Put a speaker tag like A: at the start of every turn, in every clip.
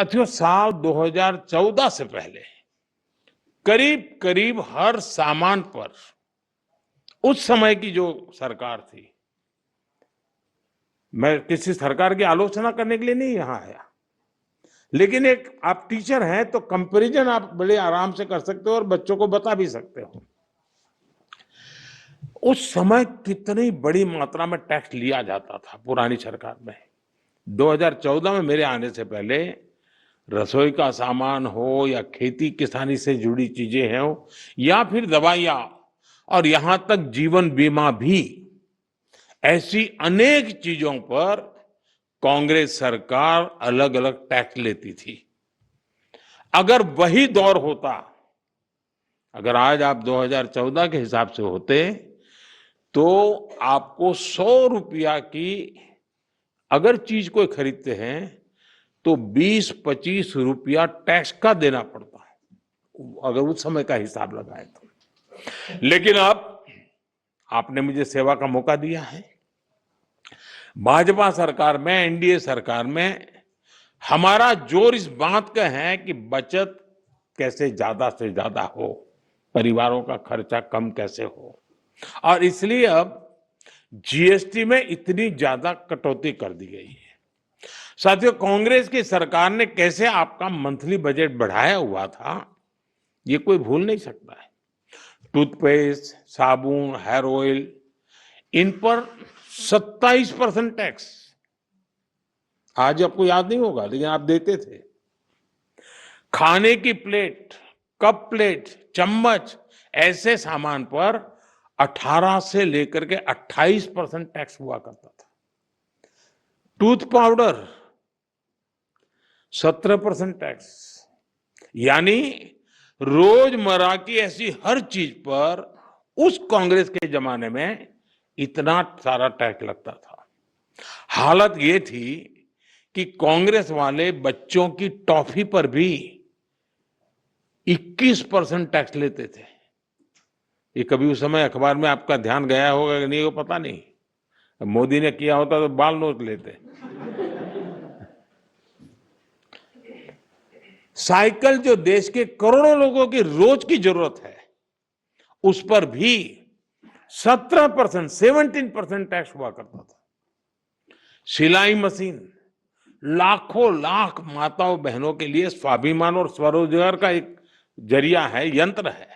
A: साथियों, साल 2014 से पहले करीब करीब हर सामान पर उस समय की जो सरकार थी, मैं किसी सरकार की आलोचना करने के लिए नहीं यहां आया, लेकिन एक आप टीचर हैं तो कंपैरिजन आप बड़े आराम से कर सकते हो और बच्चों को बता भी सकते हो। उस समय कितनी बड़ी मात्रा में टैक्स लिया जाता था पुरानी सरकार में। 2014 में मेरे आने से पहले रसोई का सामान हो या खेती किसानी से जुड़ी चीजें हो या फिर दवाइयां और यहां तक जीवन बीमा भी, ऐसी अनेक चीजों पर कांग्रेस सरकार अलग अलग टैक्स लेती थी। अगर वही दौर होता, अगर आज आप 2014 के हिसाब से होते तो आपको 100 रुपया की अगर चीज कोई खरीदते हैं तो 20-25 रुपया टैक्स का देना पड़ता है, अगर उस समय का हिसाब लगाए तो। लेकिन अब आपने मुझे सेवा का मौका दिया है। भाजपा सरकार में, एनडीए सरकार में हमारा जोर इस बात का है कि बचत कैसे ज्यादा से ज्यादा हो, परिवारों का खर्चा कम कैसे हो, और इसलिए अब जीएसटी में इतनी ज्यादा कटौती कर दी गई है। साथियों, कांग्रेस की सरकार ने कैसे आपका मंथली बजट बढ़ाया हुआ था, ये कोई भूल नहीं सकता है। टूथपेस्ट, साबुन, हेयर ऑयल, इन पर 27% टैक्स। आज आपको याद नहीं होगा, लेकिन आप देते थे। खाने की प्लेट, कप प्लेट, चम्मच, ऐसे सामान पर 18 से लेकर के 28% टैक्स हुआ करता था। Tooth powder 17% tax. यानी रोजमर्रा की ऐसी हर चीज पर उस कांग्रेस के जमाने में इतना सारा टैक्स लगता था। हालत ये थी कि कांग्रेस वाले बच्चों की टॉफी पर भी 21% टैक्स लेते थे। ये कभी उस समय अखबार में आपका ध्यान गया होगा कि नहीं, वो पता नहीं। मोदी ने किया होता तो बाल नोच लेते। साइकिल जो देश के करोड़ों लोगों की रोज की जरूरत है, उस पर भी 17% टैक्स हुआ करता था। सिलाई मशीन लाखों लाख माताओं बहनों के लिए स्वाभिमान और स्वरोजगार का एक जरिया है, यंत्र है।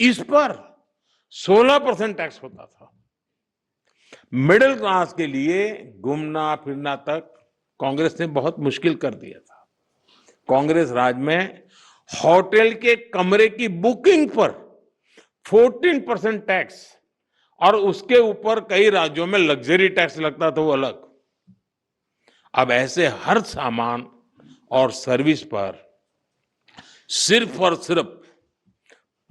A: इस पर 16% टैक्स होता था। मिडिल क्लास के लिए घूमना फिरना तक कांग्रेस ने बहुत मुश्किल कर दिया था। कांग्रेस राज में होटल के कमरे की बुकिंग पर 14% टैक्स, और उसके ऊपर कई राज्यों में लग्जरी टैक्स लगता था, वो अलग। अब ऐसे हर सामान और सर्विस पर सिर्फ और सिर्फ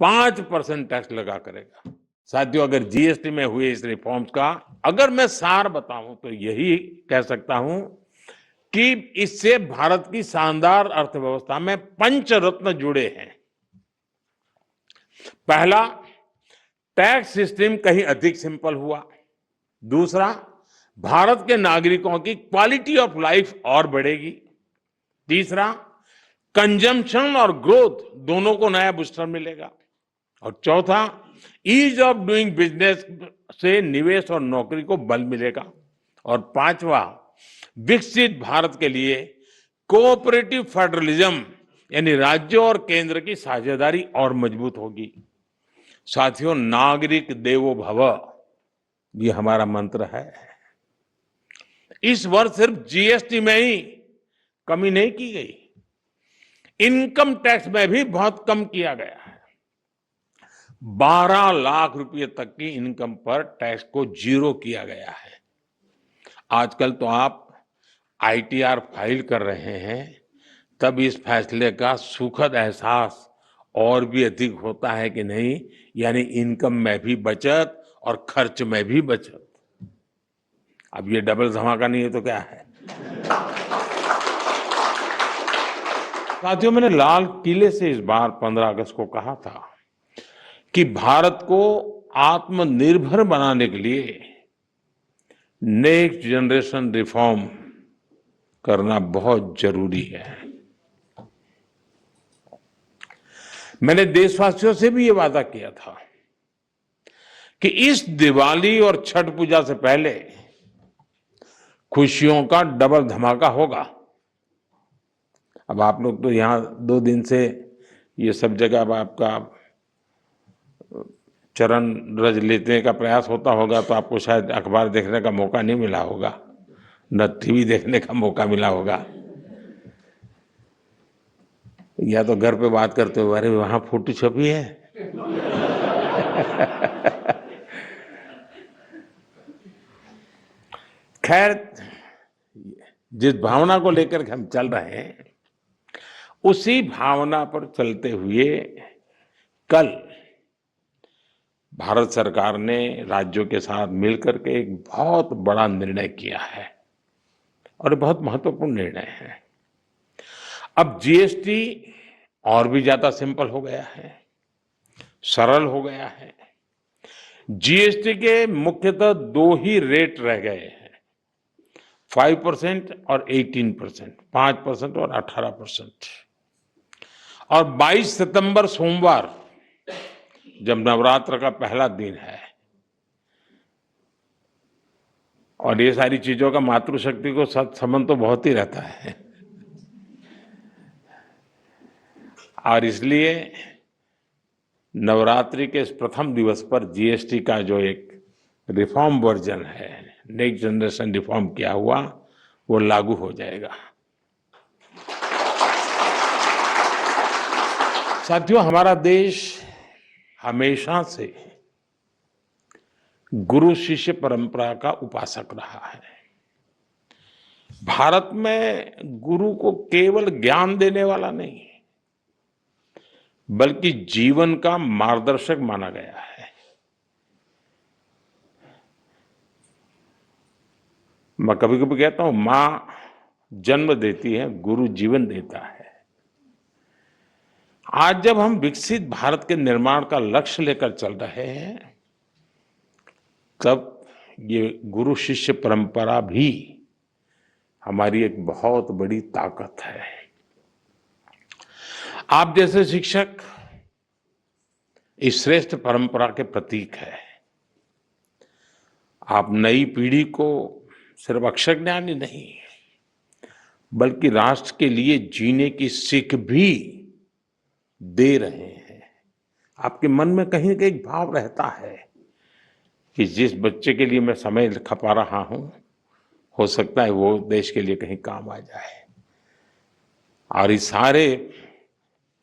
A: 5% टैक्स लगा करेगा। साथियों, अगर जीएसटी में हुए इस रिफॉर्म्स का अगर मैं सार बताऊं तो यही कह सकता हूं कि इससे भारत की शानदार अर्थव्यवस्था में पंचरत्न जुड़े हैं। पहला, टैक्स सिस्टम कहीं अधिक सिंपल हुआ। दूसरा, भारत के नागरिकों की क्वालिटी ऑफ लाइफ और बढ़ेगी। तीसरा, कंजम्पशन और ग्रोथ दोनों को नया बूस्टर मिलेगा। और चौथा, ईज ऑफ डूइंग बिजनेस से निवेश और नौकरी को बल मिलेगा। और पांचवा, विकसित भारत के लिए कोऑपरेटिव फेडरलिज्म यानी राज्यों और केंद्र की साझेदारी और मजबूत होगी। साथियों, नागरिक देवो भव, ये हमारा मंत्र है। इस वर्ष सिर्फ जीएसटी में ही कमी नहीं की गई, इनकम टैक्स में भी बहुत कम किया गया है। 12 लाख रुपए तक की इनकम पर टैक्स को जीरो किया गया है। आजकल तो आप आईटीआर फाइल कर रहे हैं, तब इस फैसले का सुखद एहसास और भी अधिक होता है कि नहीं, यानी इनकम में भी बचत और खर्च में भी बचत। अब ये डबल धमाका नहीं है तो क्या है। साथियों, मैंने लाल किले से इस बार 15 अगस्त को कहा था कि भारत को आत्मनिर्भर बनाने के लिए नेक्स्ट जनरेशन रिफॉर्म करना बहुत जरूरी है। मैंने देशवासियों से भी ये वादा किया था कि इस दिवाली और छठ पूजा से पहले खुशियों का डबल धमाका होगा। अब आप लोग तो यहाँ 2 दिन से ये सब जगह अब आपका चरण रज लेने का प्रयास होता होगा, तो आपको शायद अखबार देखने का मौका नहीं मिला होगा, न टीवी देखने का मौका मिला होगा, या तो घर पे बात करते हो, अरे वहां फोटो छपी है। खैर, जिस भावना को लेकर हम चल रहे हैं, उसी भावना पर चलते हुए कल भारत सरकार ने राज्यों के साथ मिलकर के एक बहुत बड़ा निर्णय किया है, और बहुत महत्वपूर्ण निर्णय है। अब जीएसटी और भी ज्यादा सिंपल हो गया है, सरल हो गया है। जीएसटी के मुख्यतः 2 ही रेट रह गए हैं, 5% और 18%, 5% और 18%। और 22 सितंबर सोमवार, जब नवरात्र का पहला दिन है, और ये सारी चीजों का मातृशक्ति को संबंध तो बहुत ही रहता है, और इसलिए नवरात्रि के इस प्रथम दिवस पर जीएसटी का जो एक रिफॉर्म वर्जन है, नेक्स्ट जनरेशन रिफॉर्म किया हुआ, वो लागू हो जाएगा। साथियों, हमारा देश हमेशा से गुरु शिष्य परंपरा का उपासक रहा है। भारत में गुरु को केवल ज्ञान देने वाला नहीं, बल्कि जीवन का मार्गदर्शक माना गया है। मैं कभी कभी कहता हूं, मां जन्म देती है, गुरु जीवन देता है। आज जब हम विकसित भारत के निर्माण का लक्ष्य लेकर चल रहे हैं, तब ये गुरु शिष्य परंपरा भी हमारी एक बहुत बड़ी ताकत है। आप जैसे शिक्षक इस श्रेष्ठ परंपरा के प्रतीक है। आप नई पीढ़ी को सिर्फ अक्षर ज्ञान ही नहीं, बल्कि राष्ट्र के लिए जीने की सीख भी दे रहे हैं। आपके मन में कहीं ना कहीं भाव रहता है कि जिस बच्चे के लिए मैं समय खपा रहा हूं, हो सकता है वो देश के लिए कहीं काम आ जाए। और इस सारे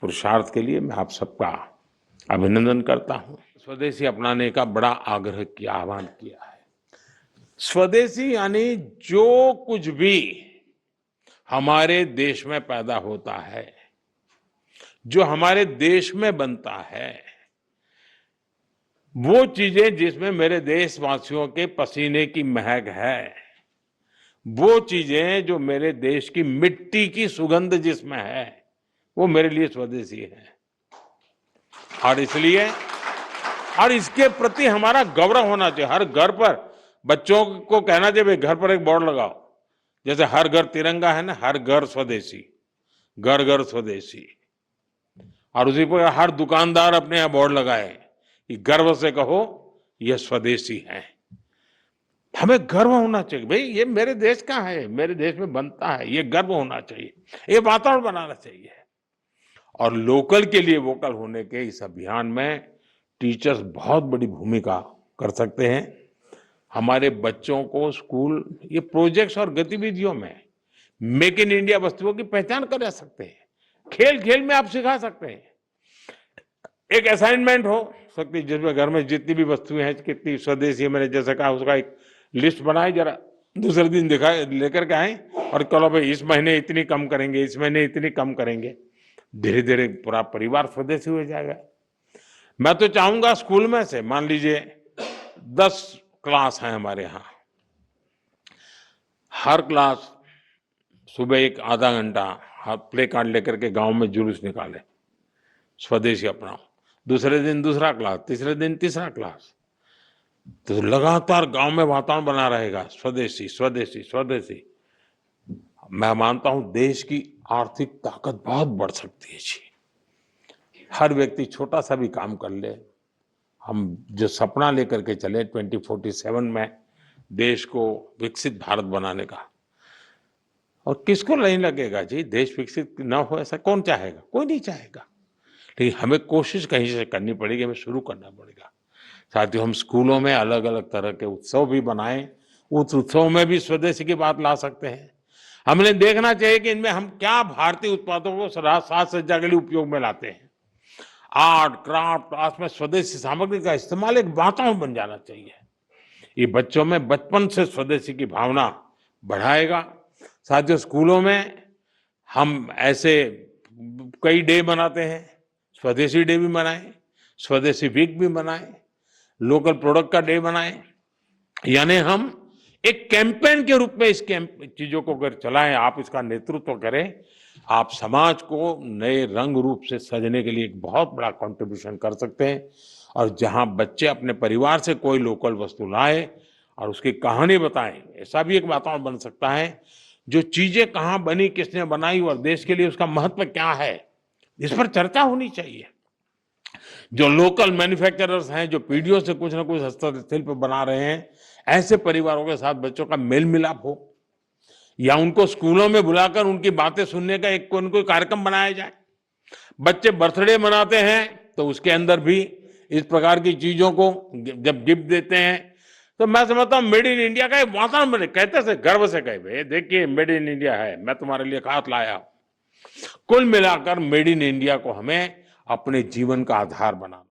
A: पुरुषार्थ के लिए मैं आप सबका अभिनंदन करता हूं। स्वदेशी अपनाने का बड़ा आग्रह किया, आह्वान किया है। स्वदेशी यानी जो कुछ भी हमारे देश में पैदा होता है, जो हमारे देश में बनता है, वो चीजें जिसमें मेरे देशवासियों के पसीने की महक है, वो चीजें जो मेरे देश की मिट्टी की सुगंध जिसमें है, वो मेरे लिए स्वदेशी है। और इसलिए, और इसके प्रति हमारा गौरव होना चाहिए। हर घर पर बच्चों को कहना चाहिए, घर पर एक बोर्ड लगाओ, जैसे हर घर तिरंगा है ना, हर घर स्वदेशी, घर घर स्वदेशी। और उसी पर हर दुकानदार अपने यहाँ बोर्ड लगाए कि गर्व से कहो यह स्वदेशी है। हमें गर्व होना चाहिए, भाई ये मेरे देश का है, मेरे देश में बनता है, ये गर्व होना चाहिए, ये वातावरण बनाना चाहिए। और लोकल के लिए वोकल होने के इस अभियान में टीचर्स बहुत बड़ी भूमिका कर सकते हैं। हमारे बच्चों को स्कूल ये प्रोजेक्ट्स और गतिविधियों में मेक इन इंडिया वस्तुओं की पहचान करा सकते हैं। खेल खेल में आप सिखा सकते हैं। एक असाइनमेंट हो सकती है जिसमें घर में जितनी भी वस्तुएं हैं, कितनी स्वदेशी है, मैंने जैसे कहा, उसका एक लिस्ट बनाए, जरा दूसरे दिन दिखाए, लेकर के आए और चलो भाई इस महीने इतनी कम करेंगे, इस महीने इतनी कम करेंगे। धीरे धीरे पूरा परिवार स्वदेशी हो जाएगा। मैं तो चाहूंगा स्कूल में से, मान लीजिए 10 क्लास है हमारे यहाँ, हर क्लास सुबह एक आधा घंटा प्ले कार्ड लेकर के गांव में जुलूस निकाले, स्वदेशी अपनाओ। दूसरे दिन दूसरा क्लास, तीसरे दिन तीसरा क्लास, तो लगातार गांव में वातावरण बना रहेगा, स्वदेशी स्वदेशी स्वदेशी। मैं मानता हूं देश की आर्थिक ताकत बहुत बढ़ सकती है जी। हर व्यक्ति छोटा सा भी काम कर ले। हम जो सपना लेकर के चले 2047 में देश को विकसित भारत बनाने का, और किसको नहीं लगेगा जी देश विकसित न हो, ऐसा कौन चाहेगा? कोई नहीं चाहेगा। लेकिन हमें कोशिश कहीं से करनी पड़ेगी, हमें शुरू करना पड़ेगा। साथियों, हम स्कूलों में अलग अलग तरह के उत्सव भी बनाएं, उस उत्सव में भी स्वदेशी की बात ला सकते हैं। हमने देखना चाहिए कि इनमें हम क्या भारतीय उत्पादों को साज सज्जा के लिए उपयोग में लाते हैं। आर्ट क्राफ्ट, आज में स्वदेशी सामग्री का इस्तेमाल एक वातावरण बन जाना चाहिए। ये बच्चों में बचपन से स्वदेशी की भावना बढ़ाएगा। साथियों, स्कूलों में हम ऐसे कई डे मनाते हैं, स्वदेशी डे भी मनाएं, स्वदेशी वीक भी मनाएं, लोकल प्रोडक्ट का डे मनाएं। यानी हम एक कैंपेन के रूप में इस चीजों को अगर चलाएं, आप इसका नेतृत्व करें, आप समाज को नए रंग रूप से सजने के लिए एक बहुत बड़ा कंट्रीब्यूशन कर सकते हैं। और जहां बच्चे अपने परिवार से कोई लोकल वस्तु लाए और उसकी कहानी बताएं, ऐसा भी एक वातावरण बन सकता है। जो चीजें कहाँ बनी, किसने बनाई और देश के लिए उसका महत्व क्या है, इस पर चर्चा होनी चाहिए। जो लोकल मैन्युफैक्चरर्स हैं, जो पीढ़ियों से कुछ ना कुछ हस्तशिल्प बना रहे हैं, ऐसे परिवारों के साथ बच्चों का मेल मिलाप हो, या उनको स्कूलों में बुलाकर उनकी बातें सुनने का एक कोई कार्यक्रम बनाया जाए। बच्चे बर्थडे मनाते हैं तो उसके अंदर भी इस प्रकार की चीजों को जब गिफ्ट देते हैं, तो मैं समझता हूँ मेड इन इंडिया का एक वातावरण बने। कहते से गर्व से कहे, भाई देखिए मेड इन इंडिया है, मैं तुम्हारे लिए खास लाया हूं। कुल मिलाकर मेड इन इंडिया को हमें अपने जीवन का आधार बनाना।